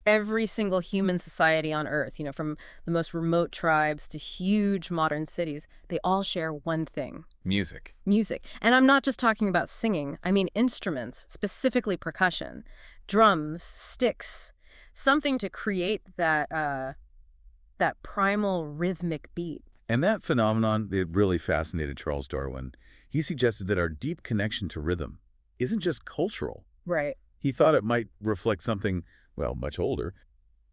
Every single human society on Earth, from the most remote tribes to huge modern cities, they all share one thing. Music. Music. And I'm not just talking about singing. I mean instruments, specifically percussion, drums, sticks, something to create that primal rhythmic beat. And that phenomenon, it really fascinated Charles Darwin. He suggested that our deep connection to rhythm isn't just cultural. Right. He thought it might reflect something, well, much older,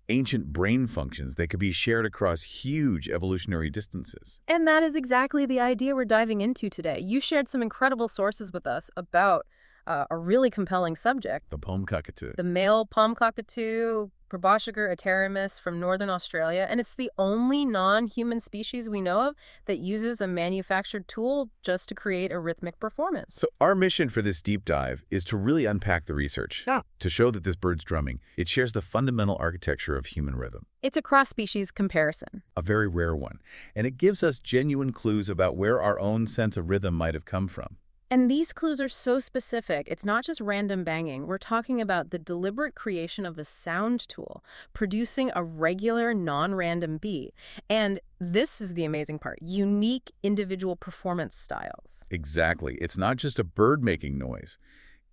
ancient brain functions that could be shared across huge evolutionary distances. And that is exactly the idea we're diving into today. You shared some incredible sources with us about a really compelling subject. The poem cockatoo. The male palm cockatoo, Proboscis aterimus from northern Australia, and it's the only non-human species we know of that uses a manufactured tool just to create a rhythmic performance. So our mission for this deep dive is to really unpack the research, to show that this bird's drumming, it shares the fundamental architecture of human rhythm. It's a cross-species comparison. A very rare one, and it gives us genuine clues about where our own sense of rhythm might have come from. And these clues are so specific, it's not just random banging. We're talking about the deliberate creation of a sound tool, producing a regular, non-random beat. And this is the amazing part, unique individual performance styles. Exactly. It's not just a bird making noise.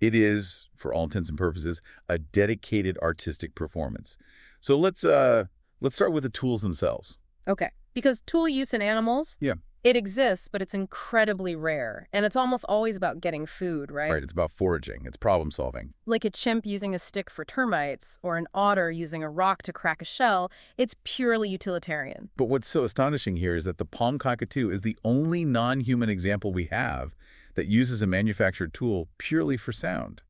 It is, for all intents and purposes, a dedicated artistic performance. So let's start with the tools themselves. Okay, because tool use in animals, it exists, but it's incredibly rare. And it's almost always about getting food, right? Right, it's about foraging. It's problem solving. Like a chimp using a stick for termites or an otter using a rock to crack a shell, it's purely utilitarian. But what's so astonishing here is that the palm cockatoo is the only non-human example we have that uses a manufactured tool purely for sound,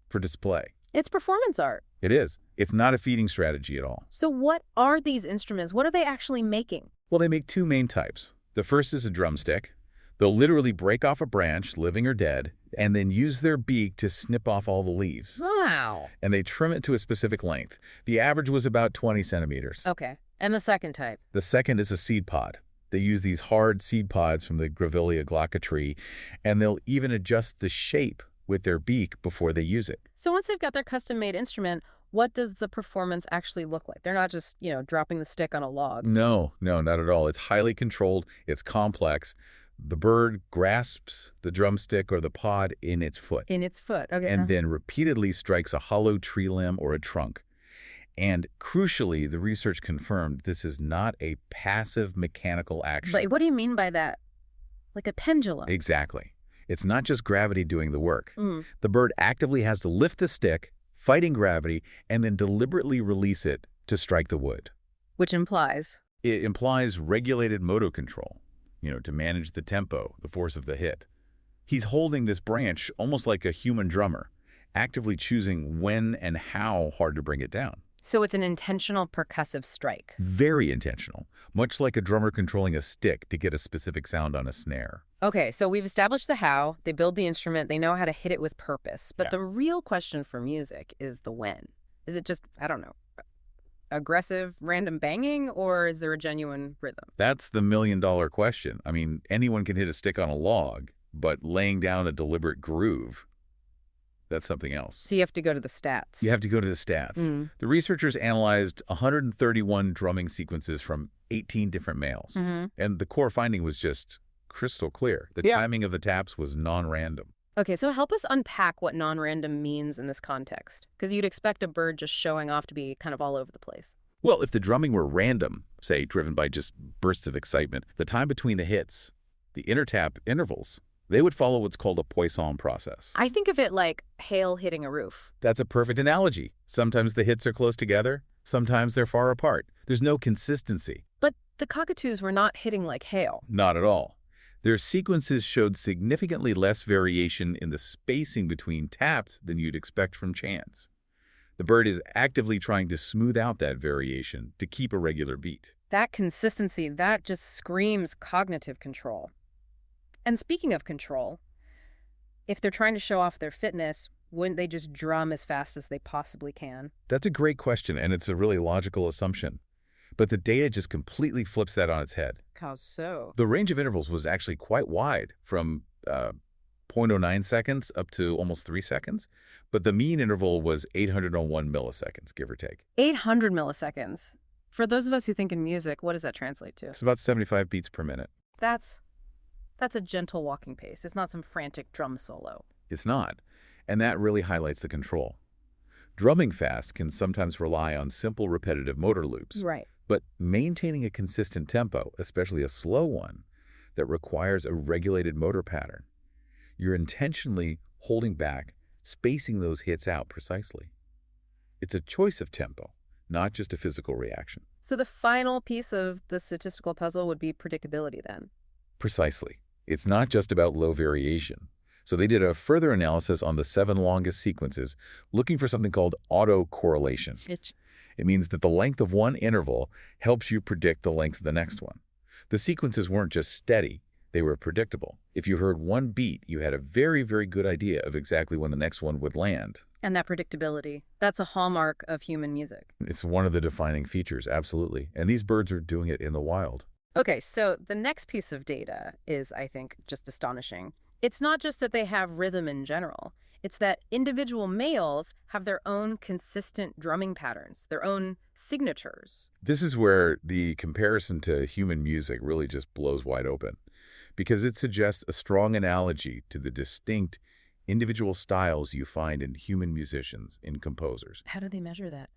for display. It's performance art. It is. It's not a feeding strategy at all. So what are these instruments? What are they actually making? Well, they make two main types. The first is a drumstick. They'll literally break off a branch, living or dead, and then use their beak to snip off all the leaves. Wow. And they trim it to a specific length. The average was about 20 centimeters. Okay. And the second type? The second is a seed pod. They use these hard seed pods from the Grevillea glauca tree, and they'll even adjust the shape with their beak before they use it. So once they've got their custom-made instrument, what does the performance actually look like? They're not just, dropping the stick on a log. No, not at all. It's highly controlled. It's complex. The bird grasps the drumstick or the pod in its foot. In its foot, okay. And then repeatedly strikes a hollow tree limb or a trunk. And crucially, the research confirmed this is not a passive mechanical action. But what do you mean by that? Like a pendulum? Exactly. It's not just gravity doing the work. The bird actively has to lift the stick, fighting gravity, and then deliberately release it to strike the wood. Which implies? It implies regulated motor control, to manage the tempo, the force of the hit. He's holding this branch almost like a human drummer, actively choosing when and how hard to bring it down. So it's an intentional percussive strike. Very intentional, much like a drummer controlling a stick to get a specific sound on a snare. Okay, so we've established the how, they build the instrument, they know how to hit it with purpose. But the real question for music is the when. Is it just, aggressive random banging, or is there a genuine rhythm? That's the million-dollar question. I mean, anyone can hit a stick on a log, but laying down a deliberate groove, that's something else. So you have to go to the stats. You have to go to the stats. The researchers analyzed 131 drumming sequences from 18 different males. And the core finding was just crystal clear. The timing of the taps was non-random. Okay, so help us unpack what non-random means in this context. Because you'd expect a bird just showing off to be kind of all over the place. Well, if the drumming were random, say driven by just bursts of excitement, the time between the hits, the intertap intervals, they would follow what's called a Poisson process. I think of it like hail hitting a roof. That's a perfect analogy. Sometimes the hits are close together, sometimes they're far apart. There's no consistency. But the cockatoos were not hitting like hail. Not at all. Their sequences showed significantly less variation in the spacing between taps than you'd expect from chants. The bird is actively trying to smooth out that variation to keep a regular beat. That consistency, that just screams cognitive control. And speaking of control, if they're trying to show off their fitness, wouldn't they just drum as fast as they possibly can? That's a great question, and it's a really logical assumption. But the data just completely flips that on its head. How so? The range of intervals was actually quite wide, from 0.09 seconds up to almost 3 seconds, but the mean interval was 801 milliseconds, give or take. 800 milliseconds. For those of us who think in music, what does that translate to? It's about 75 beats per minute. That's a gentle walking pace. It's not some frantic drum solo. It's not, and that really highlights the control. Drumming fast can sometimes rely on simple repetitive motor loops. Right. But maintaining a consistent tempo, especially a slow one, that requires a regulated motor pattern, you're intentionally holding back, spacing those hits out precisely. It's a choice of tempo, not just a physical reaction. So the final piece of the statistical puzzle would be predictability then. Precisely. It's not just about low variation. So they did a further analysis on the 7 longest sequences, looking for something called autocorrelation. It means that the length of one interval helps you predict the length of the next one. The sequences weren't just steady, they were predictable. If you heard one beat, you had a very, very good idea of exactly when the next one would land. And that predictability, that's a hallmark of human music. It's one of the defining features, absolutely. And these birds are doing it in the wild. Okay, so the next piece of data is, I think, just astonishing. It's not just that they have rhythm in general. It's that individual males have their own consistent drumming patterns, their own signatures. This is where the comparison to human music really just blows wide open, because it suggests a strong analogy to the distinct individual styles you find in human musicians, in composers. How do they measure that?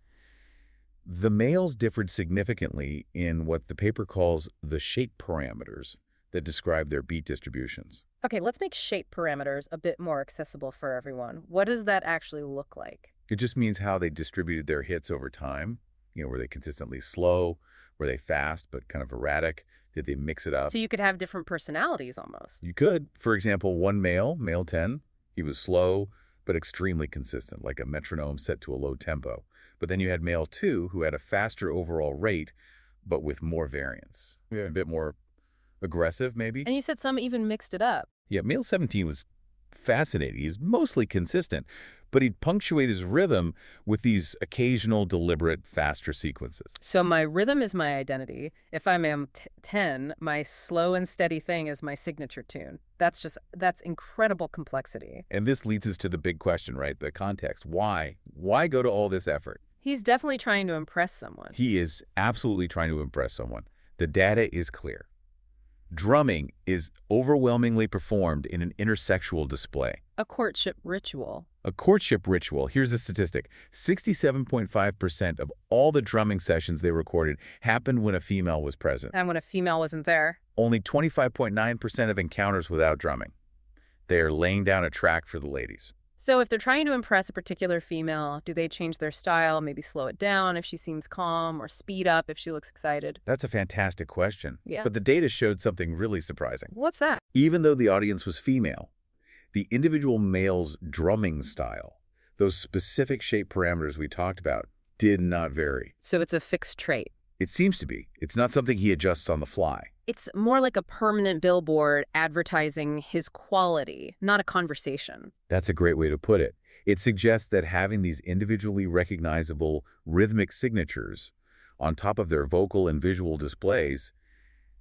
The males differed significantly in what the paper calls the shape parameters that describe their beat distributions. Okay, let's make shape parameters a bit more accessible for everyone. What does that actually look like? It just means how they distributed their hits over time. Were they consistently slow? Were they fast but kind of erratic? Did they mix it up? So you could have different personalities almost. You could. For example, one male 10, he was slow but extremely consistent, like a metronome set to a low tempo. But then you had male 2, who had a faster overall rate, but with more variance. Yeah. A bit more aggressive, maybe. And you said some even mixed it up. Yeah, male 17 was fascinating. He's mostly consistent, but he'd punctuate his rhythm with these occasional, deliberate, faster sequences. So my rhythm is my identity. If I'm 10, my slow and steady thing is my signature tune. That's incredible complexity. And this leads us to the big question, right? The context. Why? Why go to all this effort? He's definitely trying to impress someone. He is absolutely trying to impress someone. The data is clear. Drumming is overwhelmingly performed in an intersexual display. A courtship ritual. A courtship ritual. Here's a statistic. 67.5% of all the drumming sessions they recorded happened when a female was present. And when a female wasn't there? Only 25.9% of encounters without drumming. They are laying down a track for the ladies. So if they're trying to impress a particular female, do they change their style, maybe slow it down if she seems calm, or speed up if she looks excited? That's a fantastic question. Yeah. But the data showed something really surprising. What's that? Even though the audience was female, the individual male's drumming style, those specific shape parameters we talked about, did not vary. So it's a fixed trait. It seems to be. It's not something he adjusts on the fly. It's more like a permanent billboard advertising his quality, not a conversation. That's a great way to put it. It suggests that having these individually recognizable rhythmic signatures on top of their vocal and visual displays,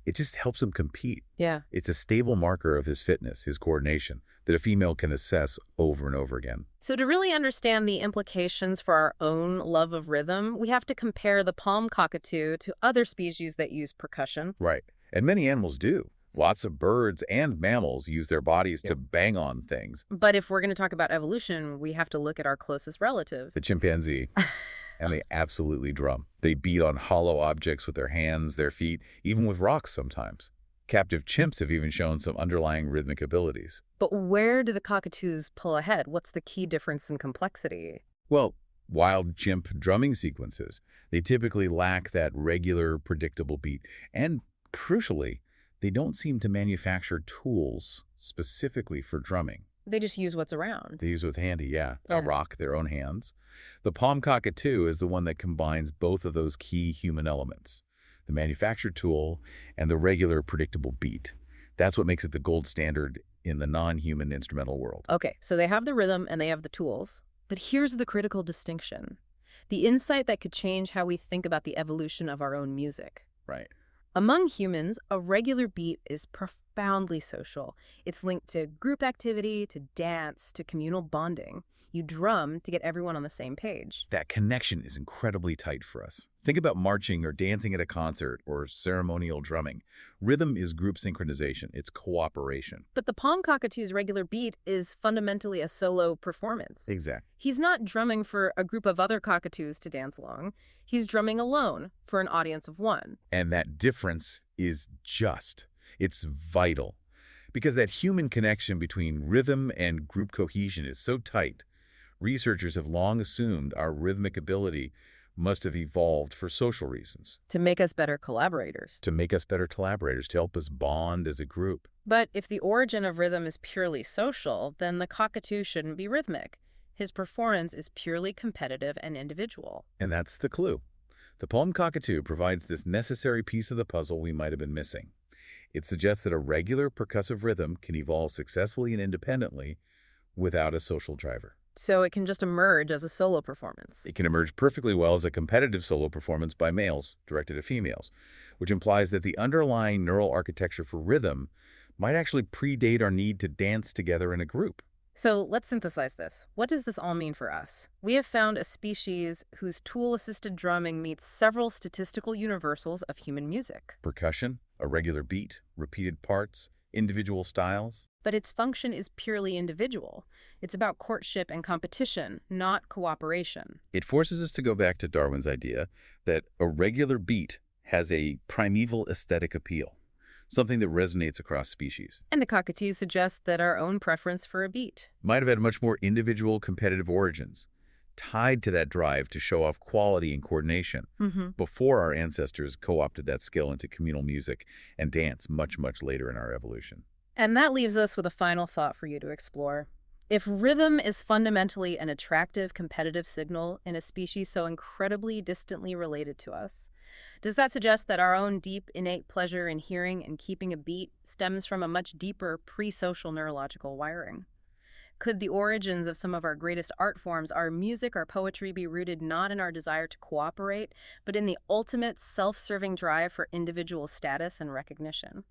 it just helps him compete. Yeah. It's a stable marker of his fitness, his coordination, that a female can assess over and over again. So to really understand the implications for our own love of rhythm, we have to compare the palm cockatoo to other species that use percussion. Right. And many animals do. Lots of birds and mammals use their bodies to bang on things. But if we're going to talk about evolution, we have to look at our closest relative. The chimpanzee. And they absolutely drum. They beat on hollow objects with their hands, their feet, even with rocks sometimes. Captive chimps have even shown some underlying rhythmic abilities. But where do the cockatoos pull ahead? What's the key difference in complexity? Well, wild chimp drumming sequences, they typically lack that regular, predictable beat. And crucially, they don't seem to manufacture tools specifically for drumming. They just use what's around. They use what's handy, yeah. A rock, their own hands. The palm cockatoo is the one that combines both of those key human elements, the manufactured tool and the regular, predictable beat. That's what makes it the gold standard in the non-human instrumental world. Okay, so they have the rhythm and they have the tools. But here's the critical distinction. The insight that could change how we think about the evolution of our own music. Right. Among humans, a regular beat is profoundly profoundly social. It's linked to group activity, to dance, to communal bonding. You drum to get everyone on the same page. That connection is incredibly tight for us. Think about marching or dancing at a concert or ceremonial drumming. Rhythm is group synchronization. It's cooperation. But the palm cockatoo's regular beat is fundamentally a solo performance. Exactly. He's not drumming for a group of other cockatoos to dance along. He's drumming alone for an audience of one. And that difference is it's vital. Because that human connection between rhythm and group cohesion is so tight, researchers have long assumed our rhythmic ability must have evolved for social reasons. To make us better collaborators. To make us better collaborators, to help us bond as a group. But if the origin of rhythm is purely social, then the cockatoo shouldn't be rhythmic. His performance is purely competitive and individual. And that's the clue. The palm cockatoo provides this necessary piece of the puzzle we might have been missing. It suggests that a regular percussive rhythm can evolve successfully and independently without a social driver. So it can just emerge as a solo performance. It can emerge perfectly well as a competitive solo performance by males directed at females, which implies that the underlying neural architecture for rhythm might actually predate our need to dance together in a group. So let's synthesize this. What does this all mean for us? We have found a species whose tool-assisted drumming meets several statistical universals of human music. Percussion, a regular beat, repeated parts, individual styles. But its function is purely individual. It's about courtship and competition, not cooperation. It forces us to go back to Darwin's idea that a regular beat has a primeval aesthetic appeal, something that resonates across species. And the cockatoo suggests that our own preference for a beat Might have had much more individual competitive origins, tied to that drive to show off quality and coordination before our ancestors co-opted that skill into communal music and dance much, much later in our evolution. And that leaves us with a final thought for you to explore. If rhythm is fundamentally an attractive, competitive signal in a species so incredibly distantly related to us, does that suggest that our own deep, innate pleasure in hearing and keeping a beat stems from a much deeper, pre-social neurological wiring? Could the origins of some of our greatest art forms, our music, our poetry, be rooted not in our desire to cooperate, but in the ultimate self-serving drive for individual status and recognition?